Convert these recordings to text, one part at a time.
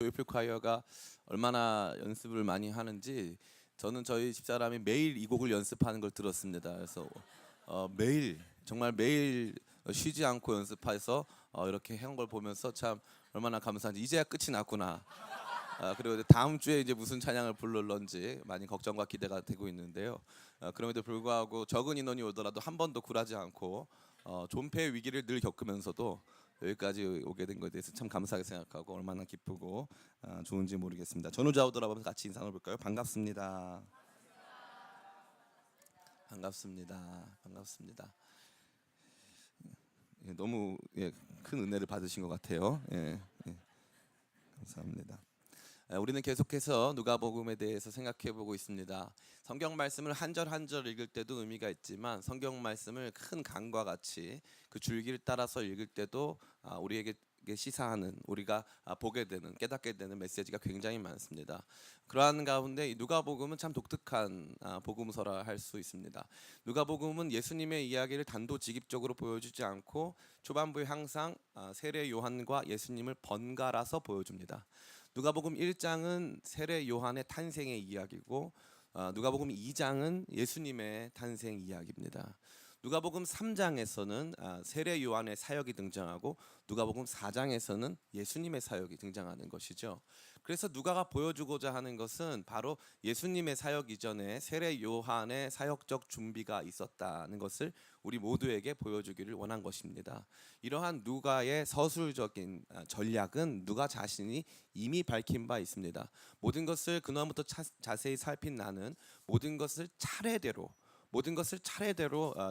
조이풀 콰이어가 얼마나 연습을 많이 하는지 저는 저희 집사람이 매일 이 곡을 연습하는 걸 들었습니다. 그래서 매일 정말 매일 쉬지 않고 연습해서 이렇게 한 걸 보면서 참 얼마나 감사한지 이제야 끝이 났구나. 그리고 다음 주에 이제 무슨 찬양을 부를런지 많이 걱정과 기대가 되고 있는데요. 그럼에도 불구하고 적은 인원이 오더라도 한 번도 굴하지 않고 존폐의 위기를 늘 겪으면서도 여기까지 오게 된 것에 대해서 참 감사하게 생각하고 얼마나 기쁘고 좋은지 모르겠습니다. 전후좌우 돌아보면서 같이 인사를 볼까요? 반갑습니다. 반갑습니다. 반갑습니다. 너무 큰 은혜를 받으신 것 같아요. 감사합니다. 우리는 계속해서 누가복음에 대해서 생각해 보고 있습니다. 성경 말씀을 한 절 한 절 읽을 때도 의미가 있지만 성경 말씀을 큰 강과 같이 그 줄기를 따라서 읽을 때도 우리에게 시사하는, 우리가 보게 되는, 깨닫게 되는 메시지가 굉장히 많습니다. 그러한 가운데 이 누가복음은 참 독특한 복음서라 할 수 있습니다. 누가복음은 예수님의 이야기를 단도직입적으로 보여주지 않고 초반부에 항상 세례 요한과 예수님을 번갈아서 보여줍니다. 누가복음 1장은 세례 요한의 탄생의 이야기고 누가복음 2장은 예수님의 탄생 이야기입니다. 누가복음 3장에서는 세례 요한의 사역이 등장하고 누가복음 4장에서는 예수님의 사역이 등장하는 것이죠. 그래서 누가가 보여주고자 하는 것은 바로 예수님의 사역 이전에 세례 요한의 사역적 준비가 있었다는 것을 우리 모두에게 보여주기를 원한 것입니다. 이러한 누가의 서술적인 전략은 누가 자신이 이미 밝힌 바 있습니다. 모든 것을 근원부터 자세히 살핀 나는 모든 것을 차례대로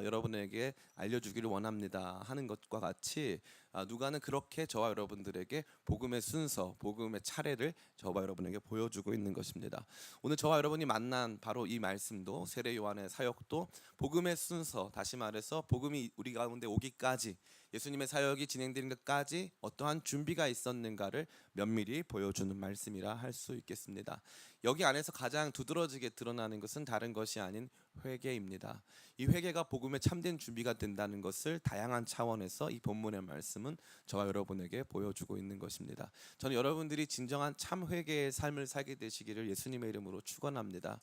여러분에게 알려주기를 원합니다 하는 것과 같이 누가는 그렇게 저와 여러분들에게 복음의 순서, 복음의 차례를 저와 여러분에게 보여주고 있는 것입니다. 오늘 저와 여러분이 만난 바로 이 말씀도 세례 요한의 사역도 복음의 순서, 다시 말해서 복음이 우리 가운데 오기까지, 예수님의 사역이 진행되는 것까지 어떠한 준비가 있었는가를 면밀히 보여주는 말씀이라 할 수 있겠습니다. 여기 안에서 가장 두드러지게 드러나는 것은 다른 것이 아닌 회개입니다. 이 회개가 복음의 참된 준비가 된다는 것을 다양한 차원에서 이 본문의 말씀은 저와 여러분에게 보여주고 있는 것입니다. 저는 여러분들이 진정한 참 회개의 삶을 살게 되시기를 예수님의 이름으로 축원합니다.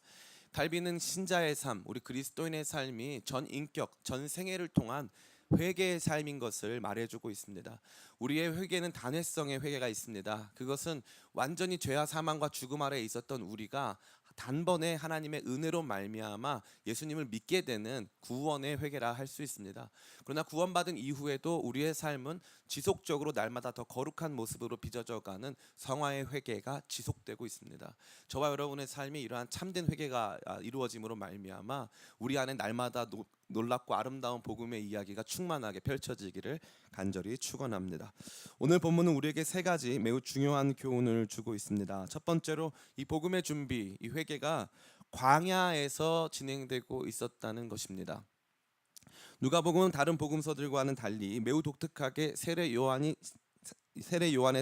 갈비는 신자의 삶, 우리 그리스도인의 삶이 전 인격, 전 생애를 통한 회개의 삶인 것을 말해주고 있습니다. 우리의 회개는 단회성의 회개가 있습니다. 그것은 완전히 죄와 사망과 죽음 아래에 있었던 우리가 단번에 하나님의 은혜로 말미암아 예수님을 믿게 되는 구원의 회개라 할 수 있습니다. 그러나 구원받은 이후에도 우리의 삶은 지속적으로 날마다 더 거룩한 모습으로 빚어져가는 성화의 회개가 지속되고 있습니다. 저와 여러분의 삶이 이러한 참된 회개가 이루어짐으로 말미암아 우리 안에 날마다 놀랍고 아름다운 복음의 이야기가 충만하게 펼쳐지기를 간절히 축원합니다. 오늘 본문은 우리에게 세 가지 매우 중요한 교훈을 주고 있습니다. 첫 번째로 이 복음의 준비, 이 회개가 광야에서 진행되고 있었다는 것입니다. 누가복음은 다른 복음서들과는 달리 매우 독특하게 세례 요한의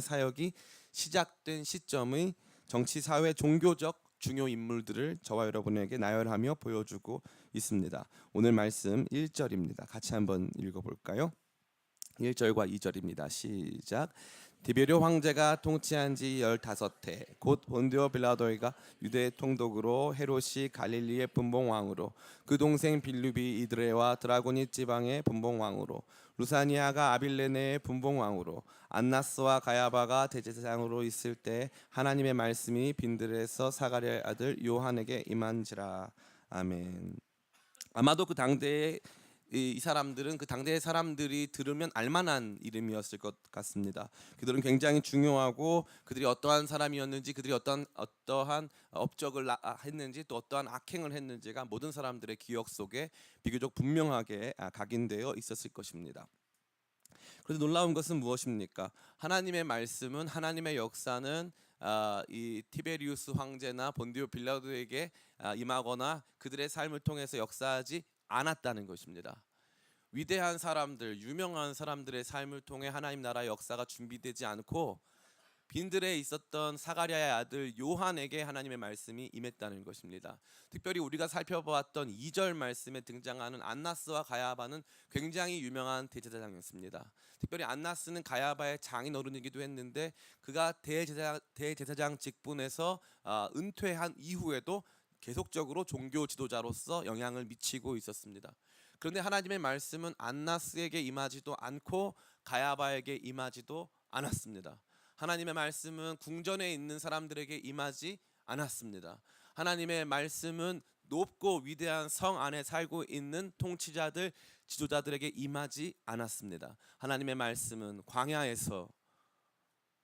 사역이 시작된 시점의 정치, 사회, 종교적 중요 인물들을 저와 여러분에게 나열하며 보여주고 있습니다. 오늘 말씀 1절입니다. 같이 한번 읽어볼까요? 1절과 2절입니다. 시작. 디베료 황제가 통치한 지 15해 곧 본디오 빌라도가 유대 통독으로 헤롯이 갈릴리의 분봉왕으로 그 동생 빌립이 이드레와 드라고니 지방의 분봉왕으로 루사니아가 아빌레네의 분봉왕으로 안나스와 가야바가 대제사장으로 있을 때 하나님의 말씀이 빈들에서 사가랴의 아들 요한에게 임한지라. 아멘. 아마도 그 당대에 이 사람들은 그 당대의 사람들이 들으면 알만한 이름이었을 것 같습니다. 그들은 굉장히 중요하고 그들이 어떠한 사람이었는지, 그들이 어떠한 업적을 했는지, 또 어떠한 악행을 했는지가 모든 사람들의 기억 속에 비교적 분명하게 각인되어 있었을 것입니다. 그런데 놀라운 것은 무엇입니까? 하나님의 말씀은, 하나님의 역사는 이 티베리우스 황제나 본디오 빌라도에게 임하거나 그들의 삶을 통해서 역사하지 않았다는 것입니다. 위대한 사람들, 유명한 사람들의 삶을 통해 하나님 나라의 역사가 준비되지 않고 빈들에 있었던 사가랴의 아들 요한에게 하나님의 말씀이 임했다는 것입니다. 특별히 우리가 살펴보았던 2절 말씀에 등장하는 안나스와 가야바는 굉장히 유명한 대제사장이었습니다. 특별히 안나스는 가야바의 장인어른이기도 했는데 그가 대제사장 직분에서 은퇴한 이후에도 계속적으로 종교 지도자로서 영향을 미치고 있었습니다. 그런데 하나님의 말씀은 안나스에게 임하지도 않고 가야바에게 임하지도 않았습니다. 하나님의 말씀은 궁전에 있는 사람들에게 임하지 않았습니다. 하나님의 말씀은 높고 위대한 성 안에 살고 있는 통치자들, 지도자들에게 임하지 않았습니다. 하나님의 말씀은 광야에서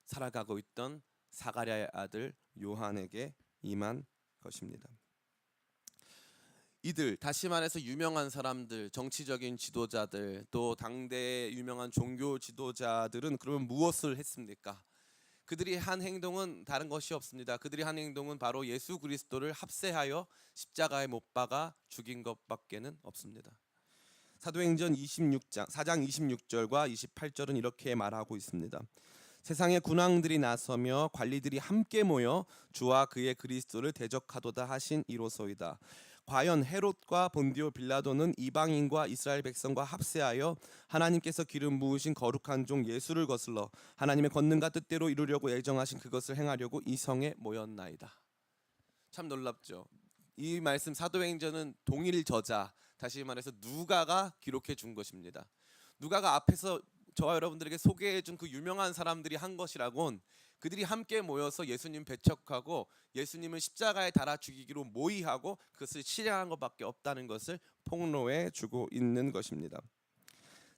살아가고 있던 사가랴의 아들 요한에게 임한 것입니다. 이들, 다시 말해서 유명한 사람들, 정치적인 지도자들, 또 당대의 유명한 종교 지도자들은 그러면 무엇을 했습니까? 그들이 한 행동은 다른 것이 없습니다. 그들이 한 행동은 바로 예수 그리스도를 합세하여 십자가에 못 박아 죽인 것밖에는 없습니다. 사도행전 26장 4장 26절과 28절은 이렇게 말하고 있습니다. 세상의 군왕들이 나서며 관리들이 함께 모여 주와 그의 그리스도를 대적하도다 하신 이로소이다. 과연 헤롯과 본디오 빌라도는 이방인과 이스라엘 백성과 합세하여 하나님께서 기름 부으신 거룩한 종 예수를 거슬러 하나님의 권능과 뜻대로 이루려고 예정하신 그것을 행하려고 이 성에 모였나이다. 참 놀랍죠. 이 말씀 사도행전은 동일 저자, 다시 말해서 누가가 기록해 준 것입니다. 누가가 앞에서 저와 여러분들에게 소개해 준 그 유명한 사람들이 한 것이라곤 그들이 함께 모여서 예수님 배척하고 예수님을 십자가에 달아 죽이기로 모의하고 그것을 실행한 것밖에 없다는 것을 폭로해 주고 있는 것입니다.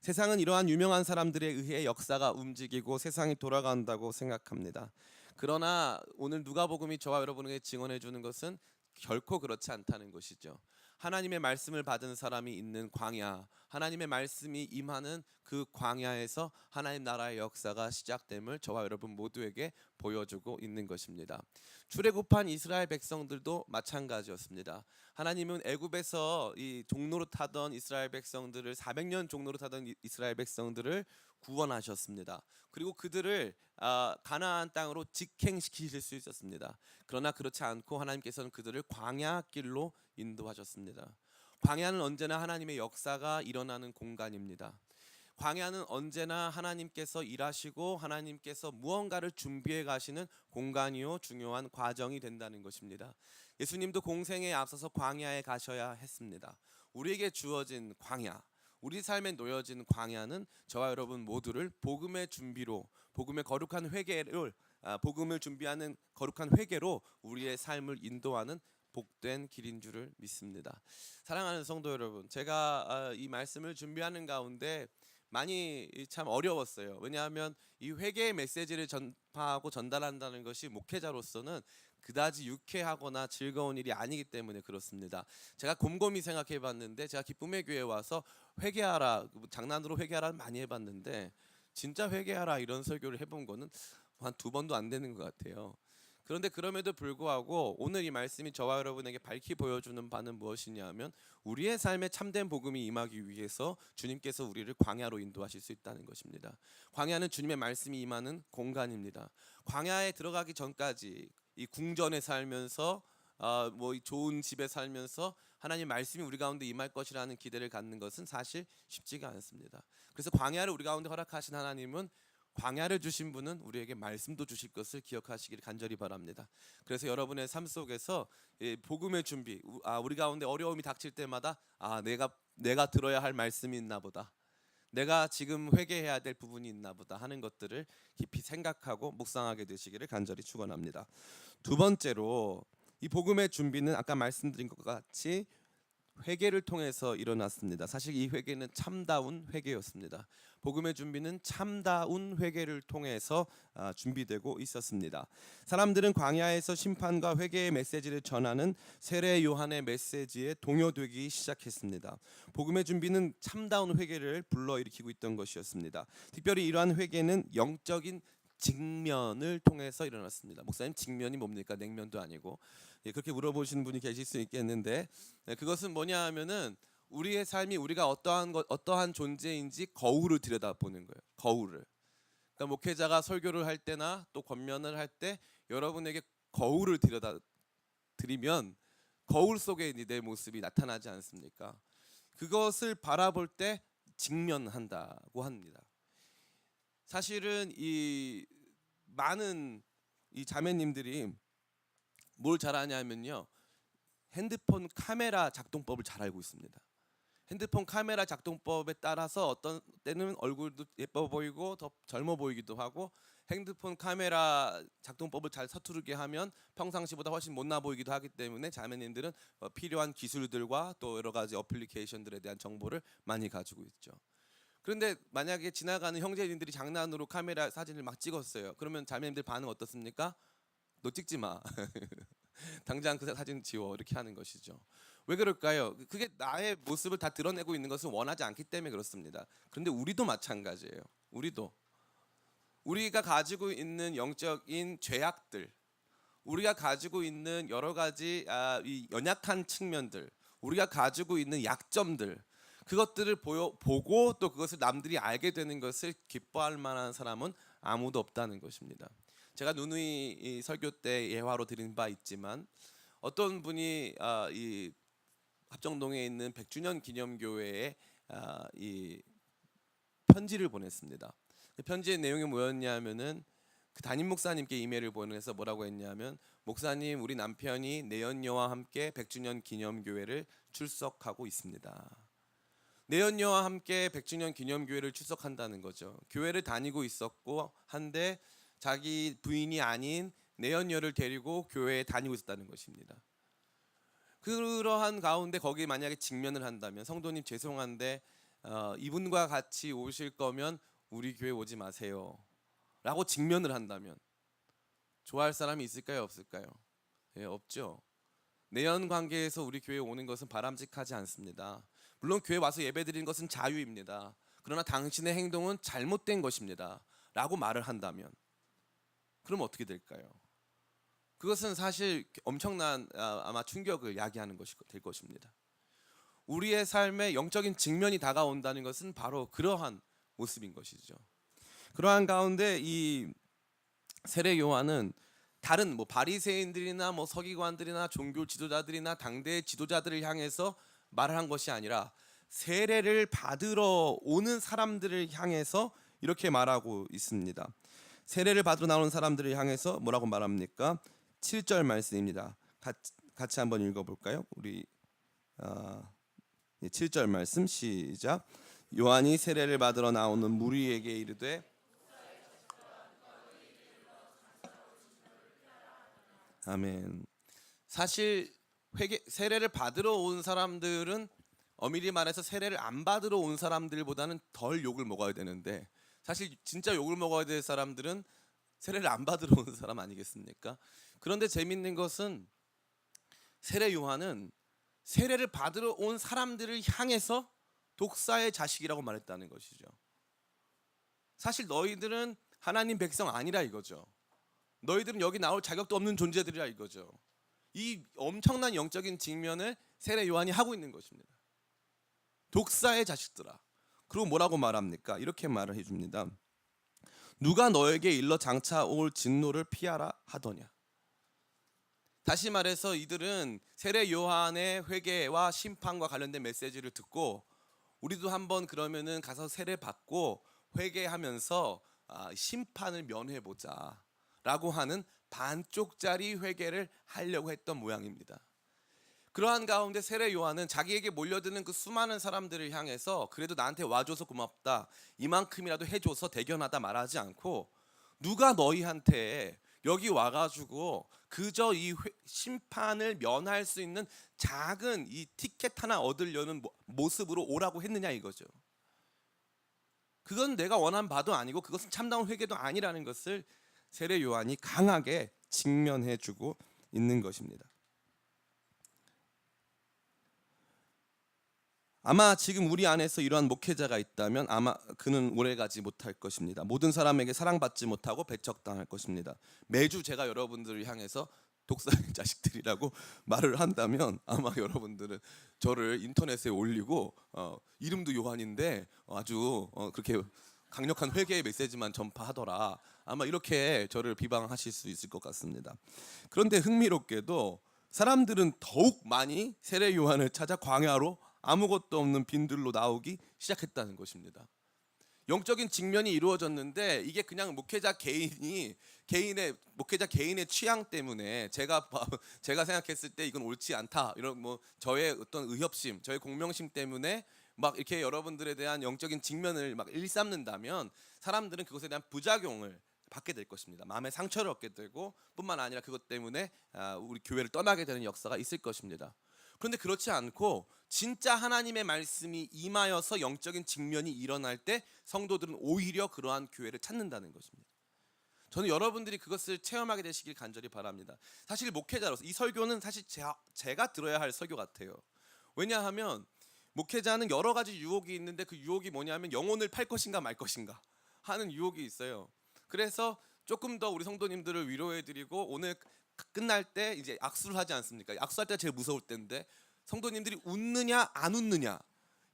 세상은 이러한 유명한 사람들에 의해 역사가 움직이고 세상이 돌아간다고 생각합니다. 그러나 오늘 누가복음이 저와 여러분에게 증언해 주는 것은 결코 그렇지 않다는 것이죠. 하나님의 말씀을 받은 사람이 있는 광야, 하나님의 말씀이 임하는 그 광야에서 하나님 나라의 역사가 시작됨을 저와 여러분 모두에게 보여주고 있는 것입니다. 출애굽한 이스라엘 백성들도 마찬가지였습니다. 하나님은 애굽에서 이 종로로 타던 이스라엘 백성들을 400년 종로로 타던 이스라엘 백성들을 구원하셨습니다. 그리고 그들을 가나안 땅으로 직행시키실 수 있었습니다. 그러나 그렇지 않고 하나님께서는 그들을 광야 길로 인도하셨습니다. 광야는 언제나 하나님의 역사가 일어나는 공간입니다. 광야는 언제나 하나님께서 일하시고 하나님께서 무언가를 준비해 가시는 공간이요 중요한 과정이 된다는 것입니다. 예수님도 공생에 앞서서 광야에 가셔야 했습니다. 우리에게 주어진 광야, 우리 삶에 놓여진 광야는 저와 여러분 모두를 복음의 준비로, 복음의 거룩한 회개를 복음을 준비하는 거룩한 회개로 우리의 삶을 인도하는 복된 길인 줄을 믿습니다. 사랑하는 성도 여러분, 제가 이 말씀을 준비하는 가운데 많이 참 어려웠어요. 왜냐하면 이 회개의 메시지를 전파하고 전달한다는 것이 목회자로서는 그다지 유쾌하거나 즐거운 일이 아니기 때문에 그렇습니다. 제가 곰곰이 생각해 봤는데 제가 기쁨의 교회에 와서 회개하라, 장난으로 회개하라 많이 해봤는데 진짜 회개하라 이런 설교를 해본 거는 한 2번도 안 되는 것 같아요. 그런데 그럼에도 불구하고 오늘 이 말씀이 저와 여러분에게 밝히 보여주는 바는 무엇이냐면 우리의 삶에 참된 복음이 임하기 위해서 주님께서 우리를 광야로 인도하실 수 있다는 것입니다. 광야는 주님의 말씀이 임하는 공간입니다. 광야에 들어가기 전까지 이 궁전에 살면서 뭐 좋은 집에 살면서 하나님 말씀이 우리 가운데 임할 것이라는 기대를 갖는 것은 사실 쉽지가 않습니다. 그래서 광야를 우리 가운데 허락하신 하나님은 광야를 주신 분은 우리에게 말씀도 주실 것을 기억하시기를 간절히 바랍니다. 그래서 여러분의 삶 속에서 복음의 준비, 우리 가운데 어려움이 닥칠 때마다 내가 들어야 할 말씀이 있나 보다, 내가 지금 회개해야 될 부분이 있나 보다 하는 것들을 깊이 생각하고 묵상하게 되시기를 간절히 축원합니다. 2번째로 이 복음의 준비는 아까 말씀드린 것과 같이 회개를 통해서 일어났습니다. 사실 이 회개는 참다운 회개였습니다. 복음의 준비는 참다운 회개를 통해서 준비되고 있었습니다. 사람들은 광야에서 심판과 회개의 메시지를 전하는 세례 요한의 메시지에 동요되기 시작했습니다. 복음의 준비는 참다운 회개를 불러일으키고 있던 것이었습니다. 특별히 이러한 회개는 영적인 직면을 통해서 일어났습니다. 목사님, 직면이 뭡니까? 냉면도 아니고. 그렇게 물어보시는 분이 계실 수 있겠는데 그것은 뭐냐 하면은 우리의 삶이 우리가 어떠한 존재인지 거울을 들여다보는 거예요. 거울을. 그러니까 목회자가 설교를 할 때나 또 권면을 할 때 여러분에게 거울을 들여다 드리면 거울 속에 내 모습이 나타나지 않습니까? 그것을 바라볼 때 직면한다고 합니다. 사실은 이 많은 이 자매님들이 뭘 잘하냐면요, 핸드폰 카메라 작동법을 잘 알고 있습니다. 핸드폰 카메라 작동법에 따라서 어떤 때는 얼굴도 예뻐 보이고 더 젊어 보이기도 하고, 핸드폰 카메라 작동법을 잘 서투르게 하면 평상시보다 훨씬 못나 보이기도 하기 때문에 자매님들은 필요한 기술들과 또 여러 가지 어플리케이션들에 대한 정보를 많이 가지고 있죠. 그런데 만약에 지나가는 형제님들이 장난으로 카메라 사진을 막 찍었어요. 그러면 자매님들 반응 어떻습니까? 너 찍지 마. 당장 그 사진 지워, 이렇게 하는 것이죠. 왜 그럴까요? 그게 나의 모습을 다 드러내고 있는 것을 원하지 않기 때문에 그렇습니다. 그런데 우리도 마찬가지예요. 우리가 가지고 있는 영적인 죄악들, 우리가 가지고 있는 여러 가지 이 연약한 측면들, 우리가 가지고 있는 약점들, 그것들을 보고 또 그것을 남들이 알게 되는 것을 기뻐할 만한 사람은 아무도 없다는 것입니다. 제가 누누이 이 설교 때 예화로 드린 바 있지만, 어떤 분이 이 합정동에 있는 100주년 기념교회에 이 편지를 보냈습니다. 그 편지의 내용이 뭐였냐면은, 그 담임 목사님께 이메일을 보내서 뭐라고 했냐면, 목사님, 우리 남편이 내연녀와 함께 100주년 기념교회를 출석하고 있습니다. 내연녀와 함께 100주년 기념교회를 출석한다는 거죠. 교회를 다니고 있었고 한데 자기 부인이 아닌 내연녀를 데리고 교회에 다니고 있었다는 것입니다. 그러한 가운데 거기에 만약에 직면을 한다면, 성도님 죄송한데 이분과 같이 오실 거면 우리 교회 오지 마세요 라고 직면을 한다면 좋아할 사람이 있을까요, 없을까요? 예, 없죠. 내연 관계에서 우리 교회에 오는 것은 바람직하지 않습니다. 물론 교회 와서 예배드리는 것은 자유입니다. 그러나 당신의 행동은 잘못된 것입니다 라고 말을 한다면, 그럼 어떻게 될까요? 그것은 사실 엄청난 아마 충격을 야기하는 것이 될 것입니다. 우리의 삶에 영적인 직면이 다가온다는 것은 바로 그러한 모습인 것이죠. 그러한 가운데 이 세례 요한은 다른 바리새인들이나 서기관들이나 종교 지도자들이나 당대의 지도자들을 향해서 말을 한 것이 아니라 세례를 받으러 오는 사람들을 향해서 이렇게 말하고 있습니다. 세례를 받으러 나오는 사람들을 향해서 뭐라고 말합니까? 7절 말씀입니다. 같이 한번 읽어볼까요? 우리 7절 말씀 시작. 요한이 세례를 받으러 나오는 무리에게 이르되, 아멘. 사실 세례를 받으러 온 사람들은 엄밀히 말해서 세례를 안 받으러 온 사람들보다는 덜 욕을 먹어야 되는데, 사실 진짜 욕을 먹어야 될 사람들은 세례를 안 받으러 온 사람 아니겠습니까? 그런데 재밌는 것은 세례 요한은 세례를 받으러 온 사람들을 향해서 독사의 자식이라고 말했다는 것이죠. 사실 너희들은 하나님 백성 아니라 이거죠. 너희들은 여기 나올 자격도 없는 존재들이라 이거죠. 이 엄청난 영적인 직면을 세례 요한이 하고 있는 것입니다. 독사의 자식들아. 그리고 뭐라고 말합니까? 이렇게 말을 해줍니다. 누가 너에게 일러 장차 올 진노를 피하라 하더냐. 다시 말해서 이들은 세례 요한의 회개와 심판과 관련된 메시지를 듣고, 우리도 한번 그러면은 가서 세례 받고 회개하면서 심판을 면해보자 라고 하는 반쪽짜리 회개를 하려고 했던 모양입니다. 그러한 가운데 세례 요한은 자기에게 몰려드는 그 수많은 사람들을 향해서 그래도 나한테 와줘서 고맙다, 이만큼이라도 해줘서 대견하다 말하지 않고, 누가 너희한테 여기 와가지고 그저 이 심판을 면할 수 있는 작은 이 티켓 하나 얻으려는 모습으로 오라고 했느냐 이거죠. 그건 내가 원한 바도 아니고 그것은 참다운 회개도 아니라는 것을 세례 요한이 강하게 직면해주고 있는 것입니다. 아마 지금 우리 안에서 이러한 목회자가 있다면 아마 그는 오래가지 못할 것입니다. 모든 사람에게 사랑받지 못하고 배척당할 것입니다. 매주 제가 여러분들을 향해서 독사의 자식들이라고 말을 한다면 아마 여러분들은 저를 인터넷에 올리고 이름도 요한인데 아주 그렇게 강력한 회개의 메시지만 전파하더라. 아마 이렇게 저를 비방하실 수 있을 것 같습니다. 그런데 흥미롭게도 사람들은 더욱 많이 세례 요한을 찾아 광야로 아무것도 없는 빈들로 나오기 시작했다는 것입니다. 영적인 직면이 이루어졌는데 이게 그냥 목회자 개인의 취향 때문에 제가 생각했을 때 이건 옳지 않다, 이런 뭐 저의 어떤 의협심, 저의 공명심 때문에 막 이렇게 여러분들에 대한 영적인 직면을 막 일삼는다면 사람들은 그것에 대한 부작용을 받게 될 것입니다. 마음의 상처를 얻게 되고 뿐만 아니라 그것 때문에 우리 교회를 떠나게 되는 역사가 있을 것입니다. 그런데 그렇지 않고 진짜 하나님의 말씀이 임하여서 영적인 직면이 일어날 때 성도들은 오히려 그러한 교회를 찾는다는 것입니다. 저는 여러분들이 그것을 체험하게 되시길 간절히 바랍니다. 사실 목회자로서 이 설교는 사실 제가 들어야 할 설교 같아요. 왜냐하면 목회자는 여러 가지 유혹이 있는데 그 유혹이 뭐냐면 영혼을 팔 것인가 말 것인가 하는 유혹이 있어요. 그래서 조금 더 우리 성도님들을 위로해드리고, 오늘 끝날 때 이제 악수를 하지 않습니까? 악수할 때가 제일 무서울 때인데 성도님들이 웃느냐 안 웃느냐,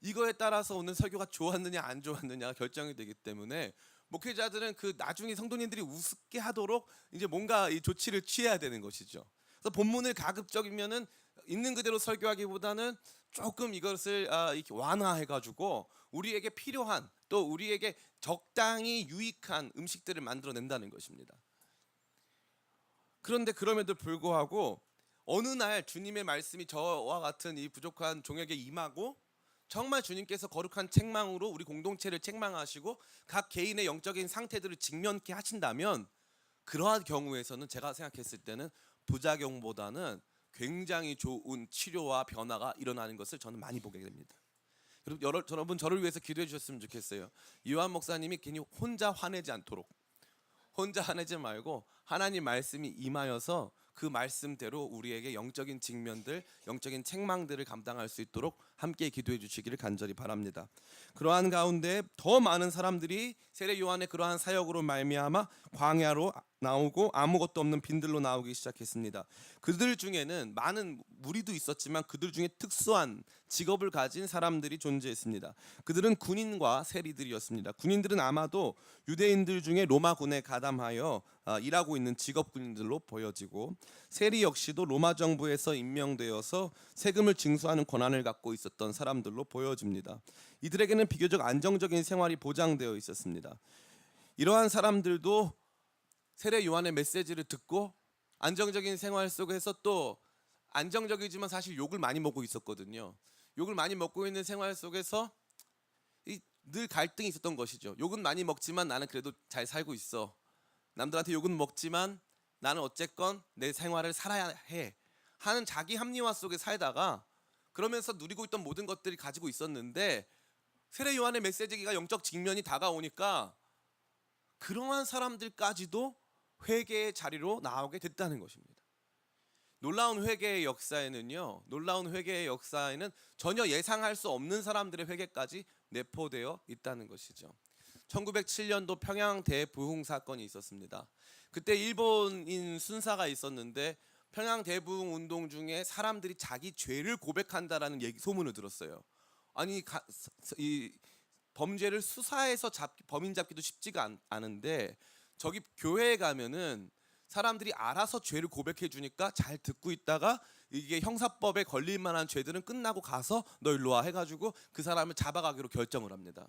이거에 따라서 오늘 설교가 좋았느냐 안 좋았느냐가 결정이 되기 때문에 목회자들은 그 나중에 성도님들이 웃게 하도록 이제 뭔가 이 조치를 취해야 되는 것이죠. 그래서 본문을 가급적이면은 있는 그대로 설교하기보다는 조금 이것을 이렇게 완화해가지고 우리에게 필요한, 또 우리에게 적당히 유익한 음식들을 만들어낸다는 것입니다. 그런데 그럼에도 불구하고 어느 날 주님의 말씀이 저와 같은 이 부족한 종에게 임하고 정말 주님께서 거룩한 책망으로 우리 공동체를 책망하시고 각 개인의 영적인 상태들을 직면케 하신다면, 그러한 경우에서는 제가 생각했을 때는 부작용보다는 굉장히 좋은 치료와 변화가 일어나는 것을 저는 많이 보게 됩니다. 여러분 저를 위해서 기도해 주셨으면 좋겠어요. 요한 목사님이 괜히 혼자 화내지 않도록, 혼자 화내지 말고 하나님 말씀이 임하여서 그 말씀대로 우리에게 영적인 직면들, 영적인 책망들을 감당할 수 있도록 함께 기도해 주시기를 간절히 바랍니다. 그러한 가운데 더 많은 사람들이 세례 요한의 그러한 사역으로 말미암아 광야로 나오고 아무것도 없는 빈들로 나오기 시작했습니다. 그들 중에는 많은 무리도 있었지만 그들 중에 특수한 직업을 가진 사람들이 존재했습니다. 그들은 군인과 세리들이었습니다. 군인들은 아마도 유대인들 중에 로마군에 가담하여 일하고 있는 직업 군인들로 보여지고, 세리 역시도 로마 정부에서 임명되어서 세금을 징수하는 권한을 갖고 있었던 사람들로 보여집니다. 이들에게는 비교적 안정적인 생활이 보장되어 있었습니다. 이러한 사람들도 세례 요한의 메시지를 듣고 안정적인 생활 속에서 또 안정적이지만 사실 욕을 많이 먹고 있었거든요. 욕을 많이 먹고 있는 생활 속에서 늘 갈등이 있었던 것이죠. 욕은 많이 먹지만 나는 그래도 잘 살고 있어. 남들한테 욕은 먹지만 나는 어쨌건 내 생활을 살아야 해 하는 자기 합리화 속에 살다가, 그러면서 누리고 있던 모든 것들이 가지고 있었는데 세례 요한의 메시지가 영적 직면이 다가오니까 그러한 사람들까지도 회개의 자리로 나오게 됐다는 것입니다. 놀라운 회개의 역사에는 전혀 예상할 수 없는 사람들의 회개까지 내포되어 있다는 것이죠. 1907년도 평양 대부흥 사건이 있었습니다. 그때 일본인 순사가 있었는데 평양 대부흥 운동 중에 사람들이 자기 죄를 고백한다라는 소문을 들었어요. 아니 이 범죄를 수사해서 범인 잡기도 쉽지가 않은데 저기 교회에 가면은 사람들이 알아서 죄를 고백해 주니까 잘 듣고 있다가 이게 형사법에 걸릴 만한 죄들은 끝나고 가서 너 일로 와 해가지고 그 사람을 잡아가기로 결정을 합니다.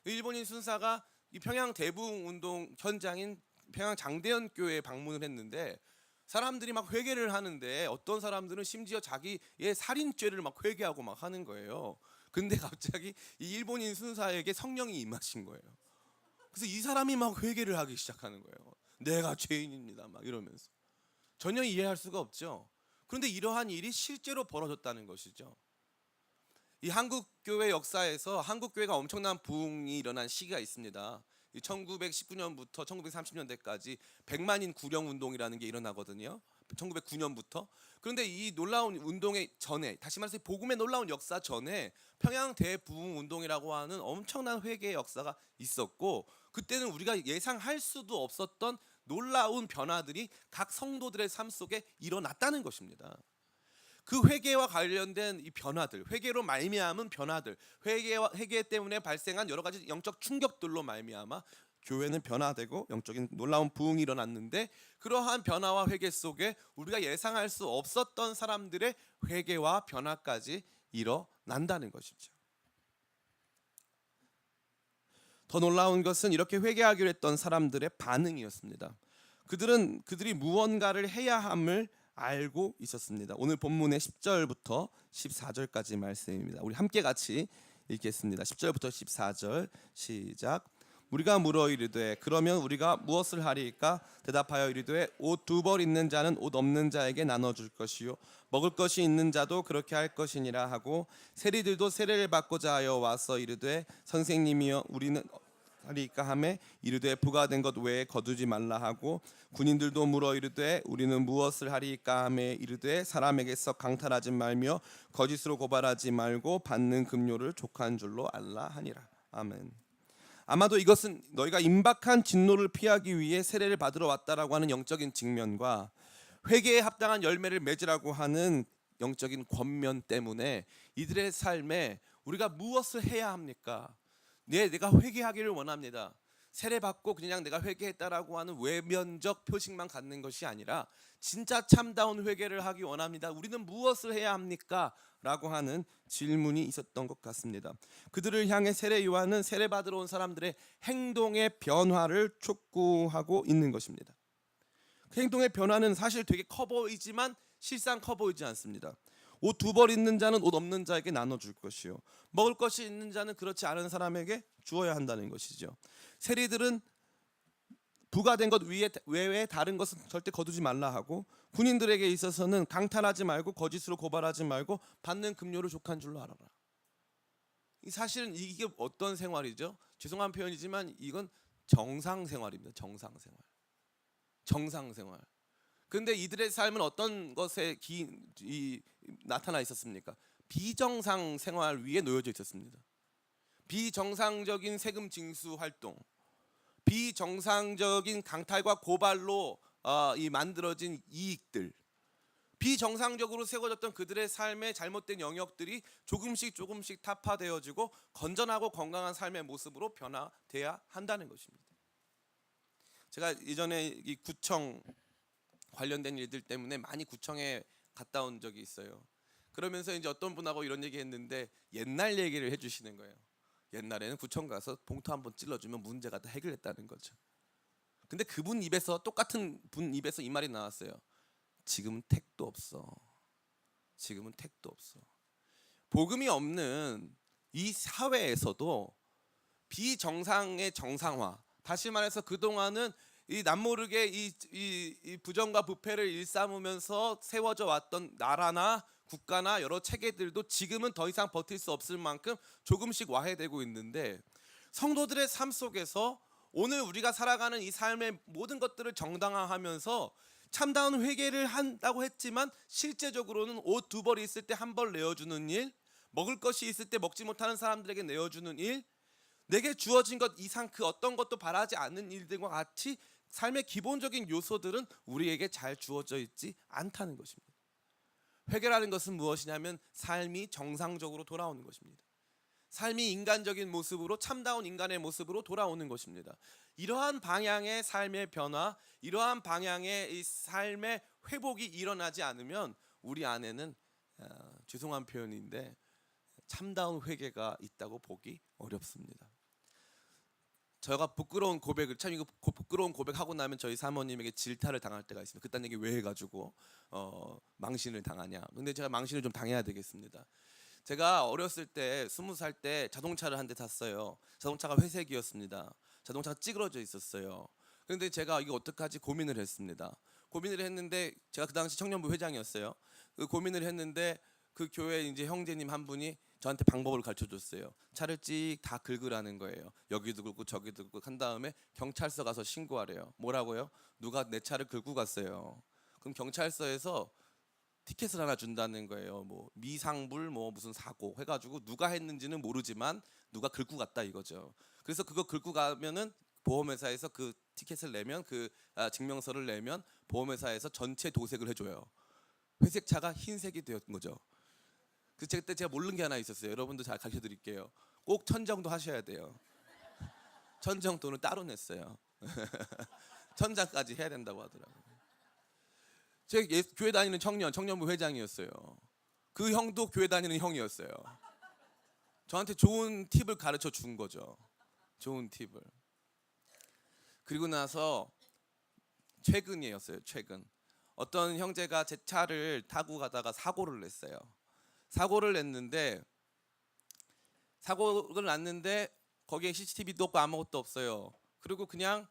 일본인 순사가 이 평양 대부흥 운동 현장인 평양 장대현 교회에 방문을 했는데 사람들이 막 회개를 하는데 어떤 사람들은 심지어 자기의 살인죄를 막 회개하고 막 하는 거예요. 근데 갑자기 이 일본인 순사에게 성령이 임하신 거예요. 그래서 이 사람이 막 회개를 하기 시작하는 거예요. 내가 죄인입니다 막 이러면서. 전혀 이해할 수가 없죠. 그런데 이러한 일이 실제로 벌어졌다는 것이죠. 이 한국 교회 역사에서 한국 교회가 엄청난 부흥이 일어난 시기가 있습니다. 1919년부터 1930년대까지 100만인 구령 운동이라는 게 일어나거든요. 1909년부터. 그런데 이 놀라운 운동의 전에, 다시 말해서 복음의 놀라운 역사 전에 평양 대부흥 운동이라고 하는 엄청난 회개의 역사가 있었고, 그때는 우리가 예상할 수도 없었던 놀라운 변화들이 각 성도들의 삶 속에 일어났다는 것입니다. 그 회개와 관련된 이 변화들, 회개로 말미암은 변화들, 회개 때문에 발생한 여러 가지 영적 충격들로 말미암아 교회는 변화되고 영적인 놀라운 부흥이 일어났는데, 그러한 변화와 회개 속에 우리가 예상할 수 없었던 사람들의 회개와 변화까지 일어난다는 것이죠. 더 놀라운 것은 이렇게 회개하기로 했던 사람들의 반응이었습니다. 그들이 무언가를 해야 함을 알고 있었습니다. 오늘 본문의 10절부터 14절까지 말씀입니다. 우리 함께 같이 읽겠습니다. 10절부터 14절 시작. 우리가 물어 이르되 그러면 우리가 무엇을 하리까? 대답하여 이르되 옷 두 벌 있는 자는 옷 없는 자에게 나눠줄 것이요 먹을 것이 있는 자도 그렇게 할 것이니라 하고, 세리들도 세례를 받고자 하여 와서 이르되 선생님이여 우리는 하리까 하매 이르되 부과된 것 외에 거두지 말라 하고, 군인들도 물어 이르되 우리는 무엇을 하리까 하매 이르되 사람에게서 강탈하지 말며 거짓으로 고발하지 말고 받는 급료를 족한 줄로 알라 하니라. 아멘. 아마도 이것은 너희가 임박한 진노를 피하기 위해 세례를 받으러 왔다라고 하는 영적인 직면과 회개에 합당한 열매를 맺으라고 하는 영적인 권면 때문에 이들의 삶에 우리가 무엇을 해야 합니까? 내가 회개하기를 원합니다. 세례 받고 그냥 내가 회개했다라고 하는 외면적 표식만 갖는 것이 아니라 진짜 참다운 회개를 하기 원합니다. 우리는 무엇을 해야 합니까? 라고 하는 질문이 있었던 것 같습니다. 그들을 향해 세례 요한은 세례 받으러 온 사람들의 행동의 변화를 촉구하고 있는 것입니다. 그 행동의 변화는 사실 되게 커 보이지만 실상 커 보이지 않습니다. 옷 두 벌 있는 자는 옷 없는 자에게 나눠줄 것이요 먹을 것이 있는 자는 그렇지 않은 사람에게 주어야 한다는 것이죠. 세리들은 부과된 것 외에 다른 것은 절대 거두지 말라 하고, 군인들에게 있어서는 강탈하지 말고 거짓으로 고발하지 말고 받는 급료를 족한 줄로 알아라. 사실은 이게 어떤 생활이죠? 죄송한 표현이지만 이건 정상생활입니다. 정상생활. 그런데 이들의 삶은 어떤 것에 나타나 있었습니까? 비정상 생활 위에 놓여져 있었습니다. 비정상적인 세금 징수 활동, 비정상적인 강탈과 고발로 만들어진 이익들, 비정상적으로 세워졌던 그들의 삶의 잘못된 영역들이 조금씩 타파되어지고 건전하고 건강한 삶의 모습으로 변화돼야 한다는 것입니다. 제가 예전에 이 구청 관련된 일들 때문에 많이 구청에 갔다 온 적이 있어요. 그러면서 이제 어떤 분하고 이런 얘기 했는데 옛날 얘기를 해주시는 거예요. 옛날에는 구청 가서 봉투 한번 찔러주면 문제가 다 해결됐다는 거죠. 근데 그분 입에서, 똑같은 분 입에서 이 말이 나왔어요. 지금은 택도 없어. 복음이 없는 이 사회에서도 비정상의 정상화, 다시 말해서 그동안은 이 남모르게 이 부정과 부패를 일삼으면서 세워져 왔던 나라나 국가나 여러 체계들도 지금은 더 이상 버틸 수 없을 만큼 조금씩 와해되고 있는데, 성도들의 삶 속에서 오늘 우리가 살아가는 이 삶의 모든 것들을 정당화하면서 참다운 회개를 한다고 했지만 실제적으로는 옷 두 벌이 있을 때 한 벌 내어주는 일, 먹을 것이 있을 때 먹지 못하는 사람들에게 내어주는 일, 내게 주어진 것 이상 그 어떤 것도 바라지 않는 일들과 같이 삶의 기본적인 요소들은 우리에게 잘 주어져 있지 않다는 것입니다. 회개라는 것은 무엇이냐면 삶이 정상적으로 돌아오는 것입니다. 삶이 인간적인 모습으로, 참다운 인간의 모습으로 돌아오는 것입니다. 이러한 방향의 삶의 변화, 이러한 방향의 이 삶의 회복이 일어나지 않으면 우리 안에는 죄송한 표현인데 참다운 회개가 있다고 보기 어렵습니다. 제가 부끄러운 고백을, 참 이거 부끄러운 고백하고 나면 저희 사모님에게 질타를 당할 때가 있습니다. 그딴 얘기 왜 해가지고 망신을 당하냐. 근데 제가 망신을 좀 당해야 되겠습니다. 제가 어렸을 때 20살 때 자동차를 한 대 탔어요. 자동차가 회색이었습니다. 자동차가 찌그러져 있었어요. 그런데 제가 이거 어떡하지 고민을 했습니다. 고민을 했는데 제가 그 당시 청년부 회장이었어요. 그 고민을 했는데 그 교회 이제 형제님 한 분이 저한테 방법을 가르쳐 줬어요. 차를 찍 다 긁으라는 거예요. 여기도 긁고 저기도 긁고 한 다음에 경찰서 가서 신고하래요. 뭐라고요? 누가 내 차를 긁고 갔어요. 그럼 경찰서에서 티켓을 하나 준다는 거예요. 뭐 미상불 뭐 무슨 사고 해가지고 누가 했는지는 모르지만 누가 긁고 갔다 이거죠. 그래서 그거 긁고 가면은 보험회사에서 그 티켓을 내면, 그 증명서를 내면 보험회사에서 전체 도색을 해줘요. 회색 차가 흰색이 되었던 거죠. 그래서 그때 제가 모르는 게 하나 있었어요. 여러분도 잘 가르쳐 드릴게요. 꼭 천정도 하셔야 돼요. 천정도는 따로 냈어요. 천장까지 해야 된다고 하더라고요. 제가 교회 다니는 청년부 회장이었어요. 그 형도 교회 다니는 형이었어요. 저한테 좋은 팁을 가르쳐 준 거죠. 좋은 팁을. 그리고 나서 최근이었어요. 최근 어떤 형제가 제 차를 타고 가다가 사고를 냈어요. 사고를 났는데 거기에 CCTV도 없고 아무것도 없어요. 그리고 그냥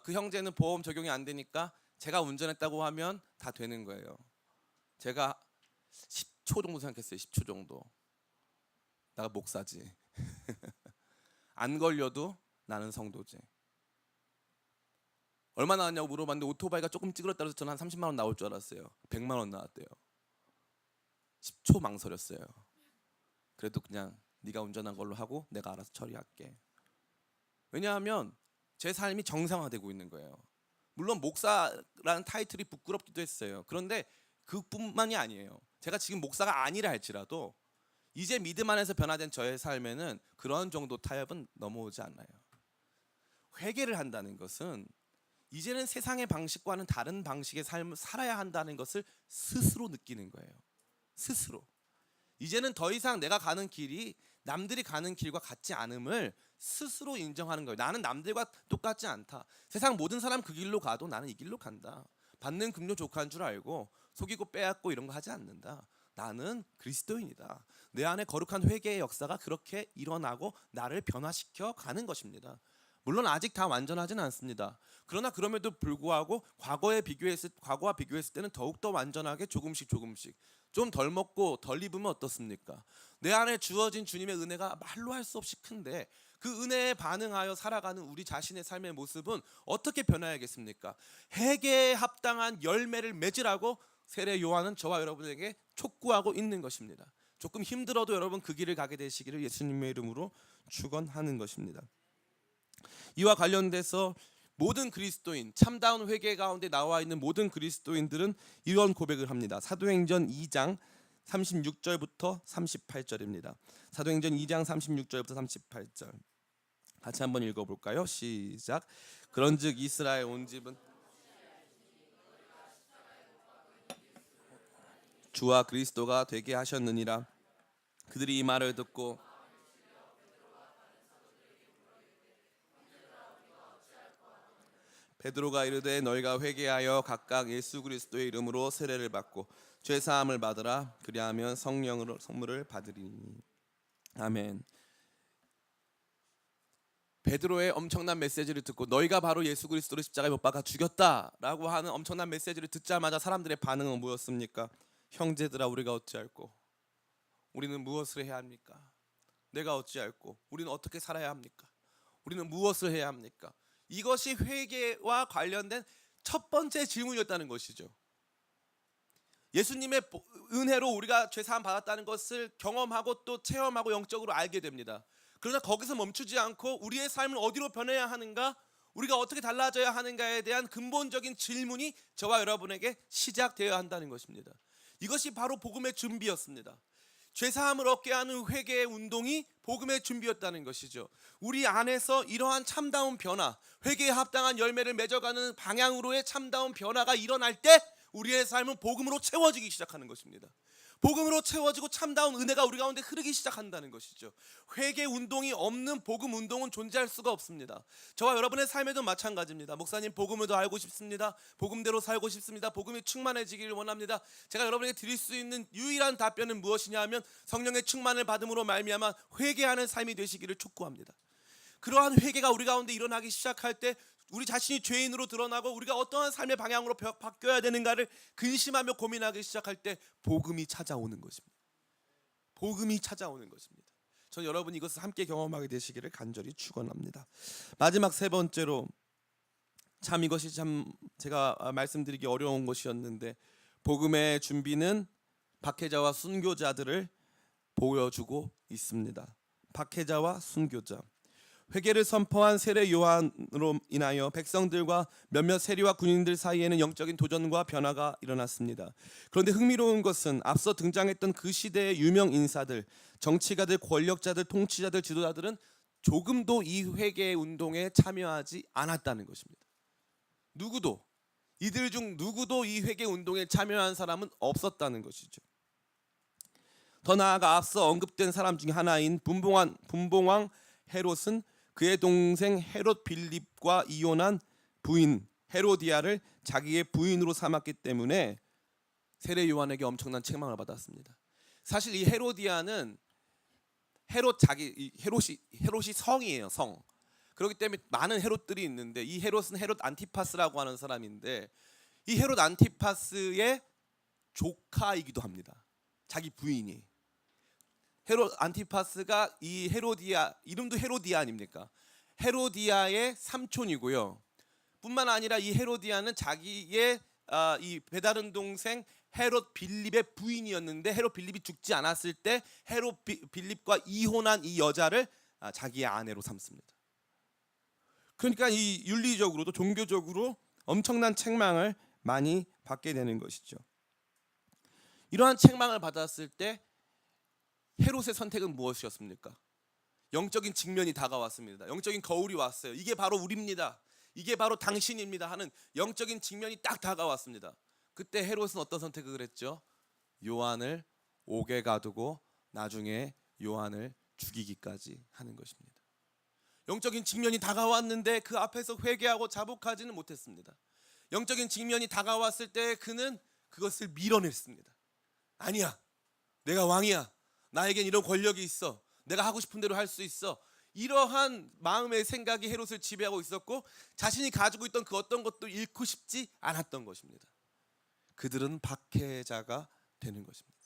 그 형제는 보험 적용이 안 되니까 제가 운전했다고 하면 다 되는 거예요. 제가 10초 정도 생각했어요. 10초 정도. 나가 목사지. 안 걸려도 나는 성도지. 얼마 나왔냐고 물어봤는데 오토바이가 조금 찌그렀다 해서 저는 한 30만 원 나올 줄 알았어요. 100만 원 나왔대요. 10초 망설였어요. 그래도 그냥 네가 운전한 걸로 하고 내가 알아서 처리할게. 왜냐하면 제 삶이 정상화되고 있는 거예요. 물론 목사라는 타이틀이 부끄럽기도 했어요. 그런데 그뿐만이 아니에요. 제가 지금 목사가 아니라 할지라도 이제 믿음 안에서 변화된 저의 삶에는 그런 정도 타협은 넘어오지 않아요. 회개를 한다는 것은 이제는 세상의 방식과는 다른 방식의 삶을 살아야 한다는 것을 스스로 느끼는 거예요. 스스로. 이제는 더 이상 내가 가는 길이 남들이 가는 길과 같지 않음을 스스로 인정하는 거예요. 나는 남들과 똑같지 않다. 세상 모든 사람 그 길로 가도 나는 이 길로 간다. 받는 금료 족한 줄 알고 속이고 빼앗고 이런 거 하지 않는다. 나는 그리스도인이다. 내 안에 거룩한 회개의 역사가 그렇게 일어나고 나를 변화시켜 가는 것입니다. 물론 아직 다 완전하진 않습니다. 그러나 그럼에도 불구하고 과거와 비교했을 때는 더욱더 완전하게 조금씩 좀 덜 먹고 덜 입으면 어떻습니까? 내 안에 주어진 주님의 은혜가 말로 할 수 없이 큰데 그 은혜에 반응하여 살아가는 우리 자신의 삶의 모습은 어떻게 변화하겠습니까? 회개에 합당한 열매를 맺으라고 세례 요한은 저와 여러분에게 촉구하고 있는 것입니다. 조금 힘들어도 여러분 그 길을 가게 되시기를 예수님의 이름으로 축원하는 것입니다. 이와 관련돼서 모든 그리스도인, 참다운 회개 가운데 나와 있는 모든 그리스도인들은 이런 고백을 합니다. 사도행전 2장 36절부터 38절입니다. 사도행전 2장 36절부터 38절 같이 한번 읽어볼까요? 시작. 그런즉 이스라엘 온 집은 주와 그리스도가 되게 하셨느니라. 그들이 이 말을 듣고 베드로가 이르되 너희가 회개하여 각각 예수 그리스도의 이름으로 세례를 받고 죄 사함을 받으라. 그리하면 성령으로 선물을 받으리니. 아멘. 베드로의 엄청난 메시지를 듣고 너희가 바로 예수 그리스도를 십자가에 못 박아 죽였다라고 하는 엄청난 메시지를 듣자마자 사람들의 반응은 뭐였습니까? 형제들아 우리가 어찌할꼬? 우리는 무엇을 해야 합니까? 내가 어찌할꼬? 우리는 어떻게 살아야 합니까? 우리는 무엇을 해야 합니까? 이것이 회개와 관련된 첫 번째 질문이었다는 것이죠. 예수님의 은혜로 우리가 죄사함 받았다는 것을 경험하고 또 체험하고 영적으로 알게 됩니다. 그러나 거기서 멈추지 않고 우리의 삶을 어디로 변해야 하는가, 우리가 어떻게 달라져야 하는가에 대한 근본적인 질문이 저와 여러분에게 시작되어야 한다는 것입니다. 이것이 바로 복음의 준비였습니다. 죄사함을 얻게 하는 회개의 운동이 복음의 준비였다는 것이죠. 우리 안에서 이러한 참다운 변화, 회개에 합당한 열매를 맺어가는 방향으로의 참다운 변화가 일어날 때 우리의 삶은 복음으로 채워지기 시작하는 것입니다. 복음으로 채워지고 참다운 은혜가 우리 가운데 흐르기 시작한다는 것이죠. 회개 운동이 없는 복음 운동은 존재할 수가 없습니다. 저와 여러분의 삶에도 마찬가지입니다. 목사님, 복음을 더 알고 싶습니다. 복음대로 살고 싶습니다. 복음이 충만해지기를 원합니다. 제가 여러분에게 드릴 수 있는 유일한 답변은 무엇이냐 하면 성령의 충만을 받음으로 말미암아 회개하는 삶이 되시기를 촉구합니다. 그러한 회개가 우리 가운데 일어나기 시작할 때 우리 자신이 죄인으로 드러나고 우리가 어떠한 삶의 방향으로 바뀌어야 되는가를 근심하며 고민하기 시작할 때 복음이 찾아오는 것입니다. 복음이 찾아오는 것입니다. 저는 여러분이 이것을 함께 경험하게 되시기를 간절히 축원합니다. 마지막 세 번째로, 참 이것이 참 제가 말씀드리기 어려운 것이었는데, 복음의 준비는 박해자와 순교자들을 보여주고 있습니다. 박해자와 순교자. 회개를 선포한 세례 요한으로 인하여 백성들과 몇몇 세리와 군인들 사이에는 영적인 도전과 변화가 일어났습니다. 그런데 흥미로운 것은 앞서 등장했던 그 시대의 유명 인사들, 정치가들, 권력자들, 통치자들, 지도자들은 조금도 이 회개 운동에 참여하지 않았다는 것입니다. 누구도, 이들 중 누구도 이 회개 운동에 참여한 사람은 없었다는 것이죠. 더 나아가 앞서 언급된 사람 중에 하나인 분봉왕 헤롯은 그의 동생 헤롯 빌립과 이혼한 부인 헤로디아를 자기의 부인으로 삼았기 때문에 세례 요한에게 엄청난 책망을 받았습니다. 사실 이 헤로디아는 헤롯이 성이에요, 성. 그렇기 때문에 많은 헤롯들이 있는데 이 헤롯은 헤롯 안티파스라고 하는 사람인데 이 헤롯 안티파스의 조카이기도 합니다. 자기 부인이. 헤롯 안티파스가 이 헤로디아, 이름도 헤로디아 아닙니까? 헤로디아의 삼촌이고요. 뿐만 아니라 이 헤로디아는 자기의 이 배다른 동생 헤롯 빌립의 부인이었는데 헤롯 빌립이 죽지 않았을 때 헤롯 빌립과 이혼한 이 여자를 자기의 아내로 삼습니다. 그러니까 이 윤리적으로도 종교적으로 엄청난 책망을 많이 받게 되는 것이죠. 이러한 책망을 받았을 때 헤롯의 선택은 무엇이었습니까? 영적인 직면이 다가왔습니다. 영적인 거울이 왔어요. 이게 바로 우리입니다. 이게 바로 당신입니다 하는 영적인 직면이 딱 다가왔습니다. 그때 헤롯은 어떤 선택을 했죠? 요한을 옥에 가두고 나중에 요한을 죽이기까지 하는 것입니다. 영적인 직면이 다가왔는데 그 앞에서 회개하고 자복하지는 못했습니다. 영적인 직면이 다가왔을 때 그는 그것을 밀어냈습니다. 아니야, 내가 왕이야. 나에겐 이런 권력이 있어. 내가 하고 싶은 대로 할 수 있어. 이러한 마음의 생각이 헤롯을 지배하고 있었고 자신이 가지고 있던 그 어떤 것도 잃고 싶지 않았던 것입니다. 그들은 박해자가 되는 것입니다.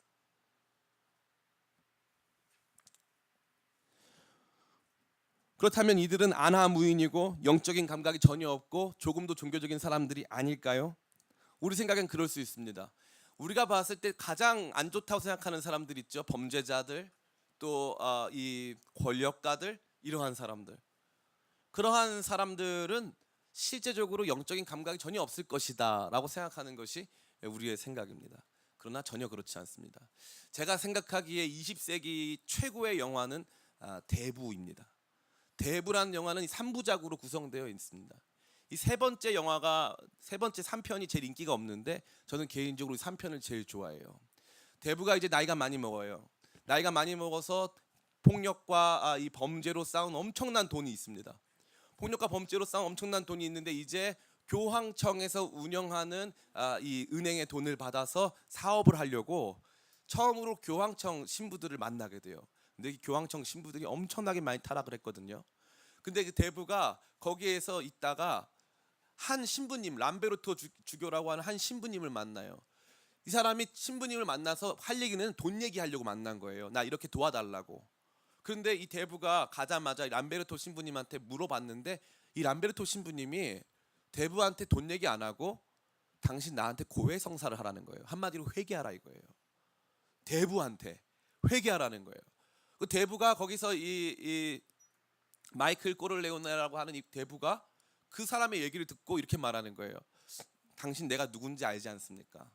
그렇다면 이들은 안하무인이고 영적인 감각이 전혀 없고 조금도 종교적인 사람들이 아닐까요? 우리 생각엔 그럴 수 있습니다. 우리가 봤을 때 가장 안 좋다고 생각하는 사람들 있죠. 범죄자들, 또 이 권력가들, 이러한 사람들. 그러한 사람들은 실제적으로 영적인 감각이 전혀 없을 것이다 라고 생각하는 것이 우리의 생각입니다. 그러나 전혀 그렇지 않습니다. 제가 생각하기에 20세기 최고의 영화는 대부입니다. 대부라는 영화는 3부작으로 구성되어 있습니다. 이 세 번째 영화가 세 번째 3편이 제일 인기가 없는데 저는 개인적으로 3편을 제일 좋아해요. 대부가 이제 나이가 많이 먹어요. 나이가 많이 먹어서 폭력과 이 범죄로 쌓은 엄청난 돈이 있습니다. 폭력과 범죄로 쌓은 엄청난 돈이 있는데 이제 교황청에서 운영하는 이 은행의 돈을 받아서 사업을 하려고 처음으로 교황청 신부들을 만나게 돼요. 근데 이 교황청 신부들이 엄청나게 많이 타락을 했거든요. 근데 그 대부가 거기에서 있다가 한 신부님, 람베르토 주교라고 하는 한 신부님을 만나요. 이 사람이 신부님을 만나서 할 얘기는 돈 얘기하려고 만난 거예요. 나 이렇게 도와달라고. 그런데 이 대부가 가자마자 람베르토 신부님한테 물어봤는데 이 람베르토 신부님이 대부한테 돈 얘기 안 하고 당신 나한테 고해성사를 하라는 거예요. 한마디로 회개하라 이거예요. 대부한테 회개하라는 거예요. 그 대부가 거기서 이 마이클 꼬를레오네라고 하는 이 대부가 그 사람의 얘기를 듣고 이렇게 말하는 거예요. 당신 내가 누군지 알지 않습니까?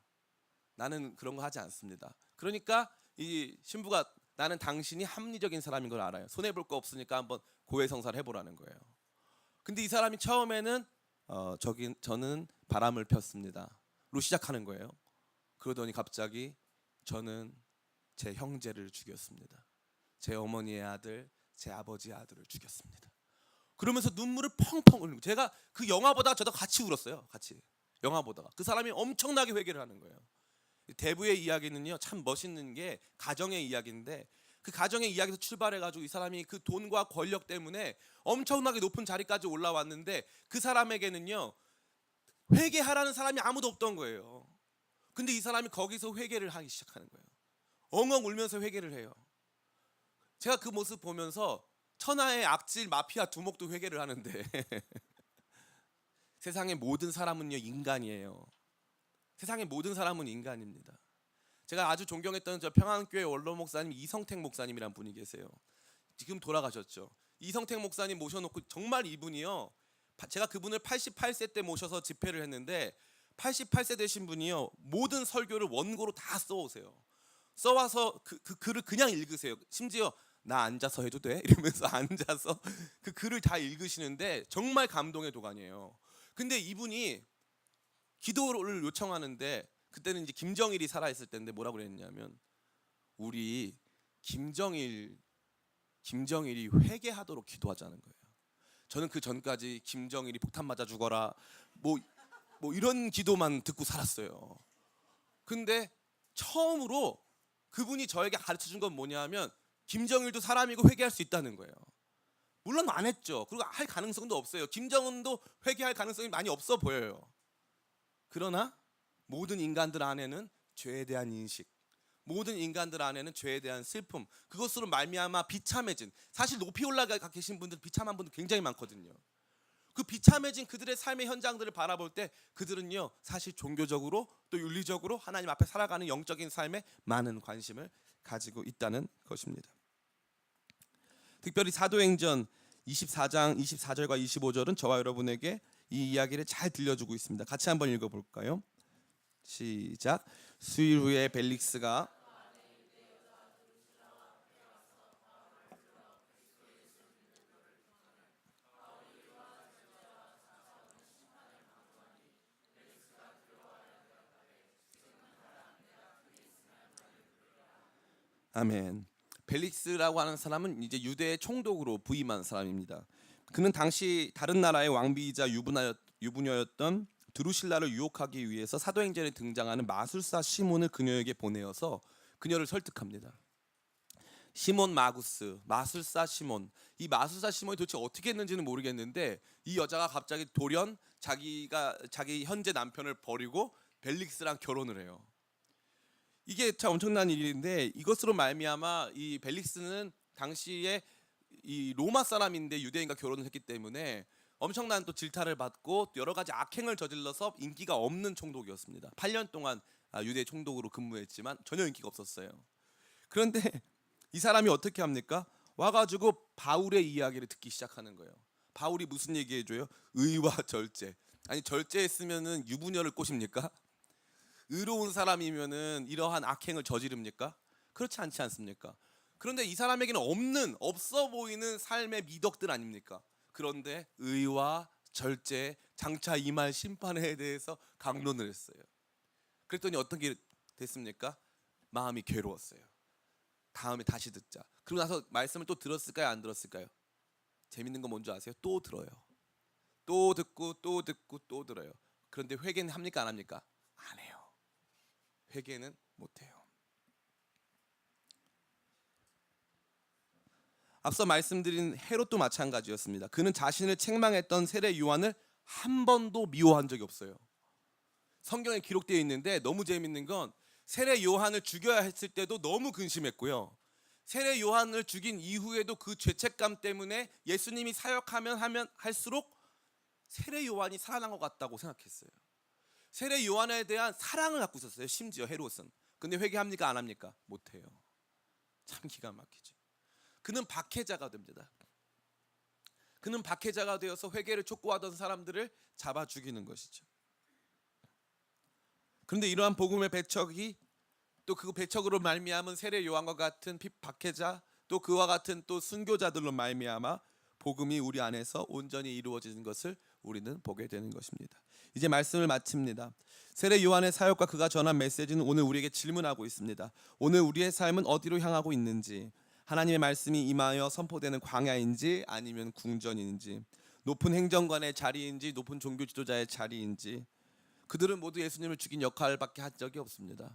나는 그런 거 하지 않습니다. 그러니까 이 신부가 나는 당신이 합리적인 사람인 걸 알아요. 손해볼 거 없으니까 한번 고해성사를 해보라는 거예요. 근데 이 사람이 처음에는 저는 바람을 폈습니다 로 시작하는 거예요. 그러더니 갑자기 저는 제 형제를 죽였습니다. 제 어머니의 아들, 제 아버지의 아들을 죽였습니다. 그러면서 눈물을 펑펑 흘리고 제가 그 영화 보다가 저도 같이 울었어요. 같이 영화 보다가 그 사람이 엄청나게 회개를 하는 거예요. 대부의 이야기는요 참 멋있는 게 가정의 이야기인데 그 가정의 이야기에서 출발해가지고 이 사람이 그 돈과 권력 때문에 엄청나게 높은 자리까지 올라왔는데 그 사람에게는요 회개하라는 사람이 아무도 없던 거예요. 근데 이 사람이 거기서 회개를 하기 시작하는 거예요. 엉엉 울면서 회개를 해요. 제가 그 모습 보면서 천하의 악질 마피아 두목도 회개를 하는데 세상의 모든 사람은요 인간이에요. 세상의 모든 사람은 인간입니다. 제가 아주 존경했던 저 평안교회 원로 목사님 이성택 목사님이란 분이 계세요. 지금 돌아가셨죠. 이성택 목사님 모셔놓고 정말 이분이요. 제가 그분을 88세 때 모셔서 집회를 했는데 88세 되신 분이요. 모든 설교를 원고로 다 써오세요. 써와서 그 글을 그냥 읽으세요. 심지어 나 앉아서 해도 돼? 이러면서 앉아서 그 글을 다 읽으시는데 정말 감동의 도가니에요. 근데 이분이 기도를 요청하는데 그때는 이제 김정일이 살아있을 때인데 뭐라고 그랬냐면 우리 김정일이 회개하도록 기도하자는 거예요. 저는 그 전까지 김정일이 폭탄 맞아 죽어라 뭐 이런 기도만 듣고 살았어요. 근데 처음으로 그분이 저에게 가르쳐준 건 뭐냐면 김정일도 사람이고 회개할 수 있다는 거예요. 물론 안 했죠. 그리고 할 가능성도 없어요. 김정은도 회개할 가능성이 많이 없어 보여요. 그러나 모든 인간들 안에는 죄에 대한 인식, 모든 인간들 안에는 죄에 대한 슬픔, 그것으로 말미암아 비참해진, 사실 높이 올라가 계신 분들 비참한 분들 굉장히 많거든요. 그 비참해진 그들의 삶의 현장들을 바라볼 때 그들은요 사실 종교적으로 또 윤리적으로 하나님 앞에 살아가는 영적인 삶에 많은 관심을 가지고 있다는 것입니다. 특별히 사도행전 24장 24절과 25절은 저와 여러분에게 이 이야기를 잘 들려주고 있습니다. 같이 한번 읽어볼까요? 시작. 수일 후에 벨릭스가 아멘. 벨릭스라고 하는 사람은 이제 유대의 총독으로 부임한 사람입니다. 그는 당시 다른 나라의 왕비이자 유부녀였던 드루실라를 유혹하기 위해서 사도행전에 등장하는 마술사 시몬을 그녀에게 보내어서 그녀를 설득합니다. 시몬 마구스, 마술사 시몬. 이 마술사 시몬이 도대체 어떻게 했는지는 모르겠는데 이 여자가 갑자기 돌연 자기 현재 남편을 버리고 벨릭스랑 결혼을 해요. 이게 참 엄청난 일인데 이것으로 말미암아 이 벨릭스는 당시에 이 로마 사람인데 유대인과 결혼을 했기 때문에 엄청난 또 질타를 받고 여러 가지 악행을 저질러서 인기가 없는 총독이었습니다. 8년 동안 유대 총독으로 근무했지만 전혀 인기가 없었어요. 그런데 이 사람이 어떻게 합니까? 와가지고 바울의 이야기를 듣기 시작하는 거예요. 바울이 무슨 얘기해줘요? 의와 절제. 아니 절제했으면은 유부녀를 꼬십니까? 의로운 사람이면은 이러한 악행을 저지릅니까? 그렇지 않지 않습니까? 그런데 이 사람에게는 없어 보이는 삶의 미덕들 아닙니까? 그런데 의와 절제, 장차 임할 심판에 대해서 강론을 했어요. 그랬더니 어떤 게 됐습니까? 마음이 괴로웠어요. 다음에 다시 듣자. 그러고 나서 말씀을 또 들었을까요? 안 들었을까요? 재밌는 거 뭔지 아세요? 또 들어요. 또 듣고 또 듣고 또 들어요. 그런데 회개는 합니까? 안 합니까? 안 해요. 회개는 못해요. 앞서 말씀드린 헤롯도 마찬가지였습니다. 그는 자신을 책망했던 세례 요한을 한 번도 미워한 적이 없어요. 성경에 기록되어 있는데 너무 재밌는 건 세례 요한을 죽여야 했을 때도 너무 근심했고요. 세례 요한을 죽인 이후에도 그 죄책감 때문에 예수님이 사역하면 할수록 세례 요한이 살아난 것 같다고 생각했어요. 세례 요한에 대한 사랑을 갖고 있었어요. 심지어 헤롯은. 근데 회개합니까? 안 합니까? 못해요. 참 기가 막히죠. 그는 박해자가 됩니다. 그는 박해자가 되어서 회개를 촉구하던 사람들을 잡아 죽이는 것이죠. 그런데 이러한 복음의 배척이 또 그 배척으로 말미암은 세례 요한과 같은 박해자 또 그와 같은 또 순교자들로 말미암아 복음이 우리 안에서 온전히 이루어지는 것을 우리는 보게 되는 것입니다. 이제 말씀을 마칩니다. 세례 요한의 사역과 그가 전한 메시지는 오늘 우리에게 질문하고 있습니다. 오늘 우리의 삶은 어디로 향하고 있는지, 하나님의 말씀이 임하여 선포되는 광야인지 아니면 궁전인지, 높은 행정관의 자리인지 높은 종교 지도자의 자리인지, 그들은 모두 예수님을 죽인 역할밖에 한 적이 없습니다.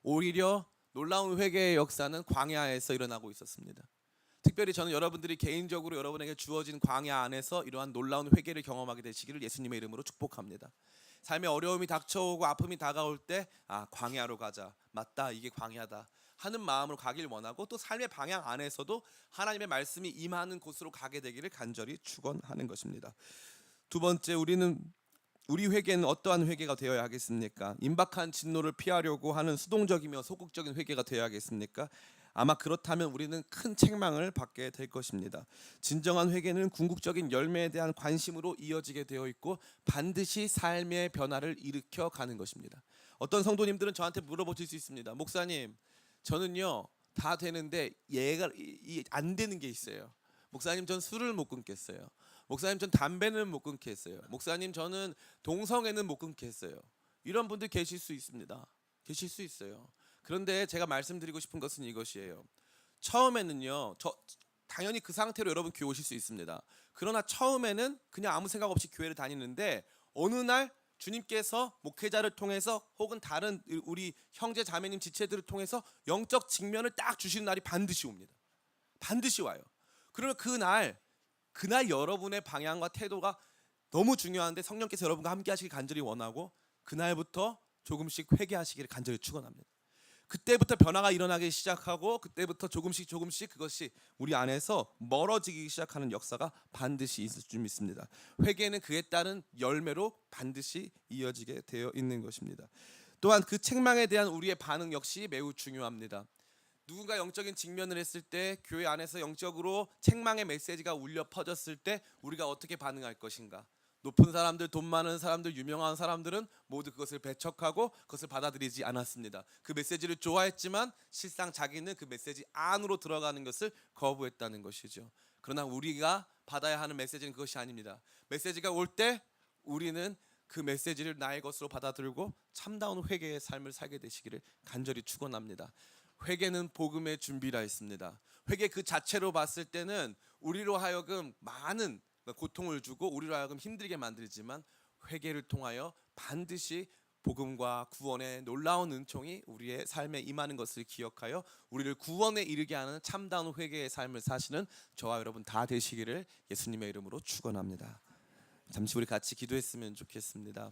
오히려 놀라운 회개의 역사는 광야에서 일어나고 있었습니다. 특별히 저는 여러분들이 개인적으로 여러분에게 주어진 광야 안에서 이러한 놀라운 회개를 경험하게 되시기를 예수님의 이름으로 축복합니다. 삶의 어려움이 닥쳐오고 아픔이 다가올 때 광야로 가자, 맞다, 이게 광야다 하는 마음으로 가길 원하고, 또 삶의 방향 안에서도 하나님의 말씀이 임하는 곳으로 가게 되기를 간절히 축원하는 것입니다. 두 번째, 우리 회개는 어떠한 회개가 되어야 하겠습니까? 임박한 진노를 피하려고 하는 수동적이며 소극적인 회개가 되어야 하겠습니까? 아마 그렇다면 우리는 큰 책망을 받게 될 것입니다. 진정한 회개는 궁극적인 열매에 대한 관심으로 이어지게 되어 있고 반드시 삶의 변화를 일으켜 가는 것입니다. 어떤 성도님들은 저한테 물어보실 수 있습니다. 목사님, 저는요 다 되는데 얘가 안 되는 게 있어요. 목사님, 전 술을 못 끊겠어요. 목사님, 전 담배는 못 끊겠어요. 목사님, 저는 동성애는 못 끊겠어요. 이런 분들 계실 수 있습니다. 계실 수 있어요. 그런데 제가 말씀드리고 싶은 것은 이것이에요. 처음에는요, 당연히 그 상태로 여러분 교회 오실 수 있습니다. 그러나 처음에는 그냥 아무 생각 없이 교회를 다니는데 어느 날 주님께서 목회자를 통해서 혹은 다른 우리 형제 자매님 지체들을 통해서 영적 직면을 딱 주시는 날이 반드시 옵니다. 반드시 와요. 그러면 그날 여러분의 방향과 태도가 너무 중요한데 성령께서 여러분과 함께 하시길 간절히 원하고 그날부터 조금씩 회개하시기를 간절히 축원합니다. 그때부터 변화가 일어나기 시작하고 그때부터 조금씩 그것이 우리 안에서 멀어지기 시작하는 역사가 반드시 있을 줄 믿습니다. 회개는 그에 따른 열매로 반드시 이어지게 되어 있는 것입니다. 또한 그 책망에 대한 우리의 반응 역시 매우 중요합니다. 누군가 영적인 직면을 했을 때 교회 안에서 영적으로 책망의 메시지가 울려 퍼졌을 때 우리가 어떻게 반응할 것인가? 높은 사람들, 돈 많은 사람들, 유명한 사람들은 모두 그것을 배척하고 그것을 받아들이지 않았습니다. 그 메시지를 좋아했지만 실상 자기는 그 메시지 안으로 들어가는 것을 거부했다는 것이죠. 그러나 우리가 받아야 하는 메시지는 그것이 아닙니다. 메시지가 올 때 우리는 그 메시지를 나의 것으로 받아들고 참다운 회개의 삶을 살게 되시기를 간절히 축원합니다. 회개는 복음의 준비라 했습니다. 회개 그 자체로 봤을 때는 우리로 하여금 많은 고통을 주고 우리로 하여금 힘들게 만들지만 회개를 통하여 반드시 복음과 구원의 놀라운 은총이 우리의 삶에 임하는 것을 기억하여 우리를 구원에 이르게 하는 참다운 회개의 삶을 사시는 저와 여러분 다 되시기를 예수님의 이름으로 축원합니다. 잠시 우리 같이 기도했으면 좋겠습니다.